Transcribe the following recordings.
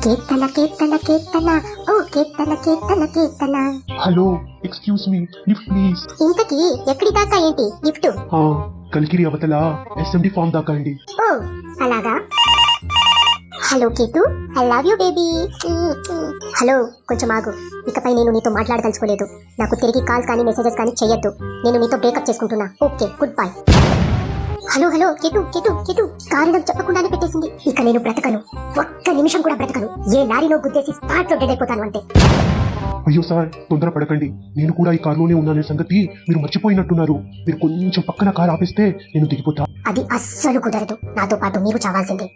కీర్తన కీర్తన కీర్తన ఓ Keerthana Keerthana Keerthana. Hello, excuse me, lift please. ఇంతకీ ఎక్కడి దాకా ఏంటి లిఫ్ట్? కలికిరి అవతల SMD ఫామ్ దాకా అండి. ఓ అలాగా. Hello Ketu, I love you baby. Hello, కొంచెం ఆగు. ఇకపై నేను నీతో మాట్లాడదలుచుకోలేదు. నాకు తిరిగి కాల్స్ కానీ మెసేజెస్ కానీ చెయ్యొద్దు. నేను నీతో బ్రేకప్ చేసుకుంటున్నా. Okay, good bye. Hello hello Ketu Ketu Ketu, కారణం చెప్పకుండానే పెట్టేసింది. ఇక నేను బ్రతకను, ఒక్క నిమిషం కూడా బ్రతకను. ఏ లారీలో గుద్దేసి స్పాట్ లో డెడ్ అయిపోతాను అంతే. అయ్యో సార్, తొందర పడకండి. నేను కూడా ఈ కారులోనే ఉన్నానే సంగతి మీరు మర్చిపోయినట్టున్నారు. మీరు కొంచెం పక్కన కారు ఆపేస్తే నేను దిగిపోతా. అది అస్సలు కుదరదు. నాతో పాటు మీరు చావాల్సిందే.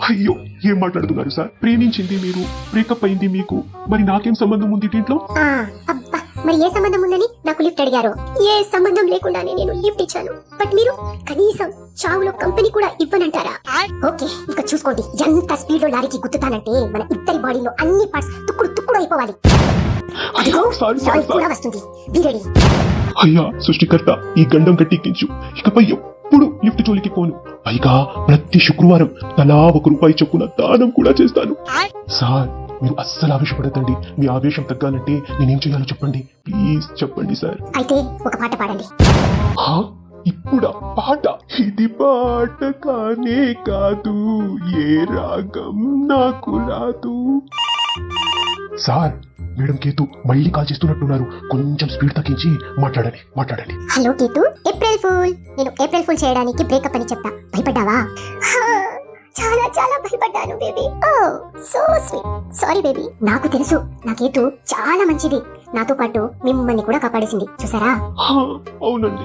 అయ్యో, ఏం మాట్లాడుతున్నారు సార్? ప్రేమించింది మీరు, బ్రేకప్ అయింది మీకు, మరి నాకేం సంబంధం ఉంది దీంట్లో? అబ్బా, మరి ఏ సంబంధం ఉందని నాకు లిఫ్ట్ అడిగారు. ఏ సంబంధం లేకుండానే నేను లిఫ్ట్ ఇచ్చాను. బట్ మీరు కనీసం చావులో కంపెనీ కూడా ఇవ్వనంటారా? ఓకే, ఇక చూసుకోండి. ఎంత స్పీడ్ లో లారీకి గుద్దుతానంటే మన ఇద్దరి బాడీలో అన్ని పార్ట్స్ తుక్కుడు తుక్కుడు అయిపోవాలి. అదిగో సారీ కూడా వస్తుంది. Be ready. అయ్యా సృష్టికర్త, ఈ గండం గట్టెక్కించు. ఇకపై ఎప్పుడు లిఫ్ట్ జోలికి పోను. పైగా ప్రతి శుక్రవారం తలా ₹1 చొప్పున దానం కూడా చేస్తాను. సార్, మీరు అస్సలు ఆవేశపడతండి. మీ ఆవేశం తగ్గాలంటే నేనేం చేయాలో చెప్పండి, ప్లీజ్ చెప్పండి సార్. అయితే ఒక పాట పాడండి. ఇప్పుడా పాట? ఇది పాట కానే కాదు, ఏ రాగం నాకు రాదు. సార్, మేడం కేతు మళ్ళీ కాల్ చేస్తున్నట్టున్నారు. కొంచెం స్పీడ్ తగ్గించి మాట్లాడండి. Hello Ketu, April fool. నేను ఏప్రిల్ ఫూల్ చేయడానికి బ్రేకప్ అని చెప్తా. భయపడ్డావా? చాలా చాలా భయపడ్డాను బేబీ. ఓ సో స్వీట్. Sorry baby. నాకు తెలుసు నా కేతు చాలా మంచిది. నాతో పాటు మిమ్మల్ని కూడా కాపాడేసింది. చూసారా? అవునండి.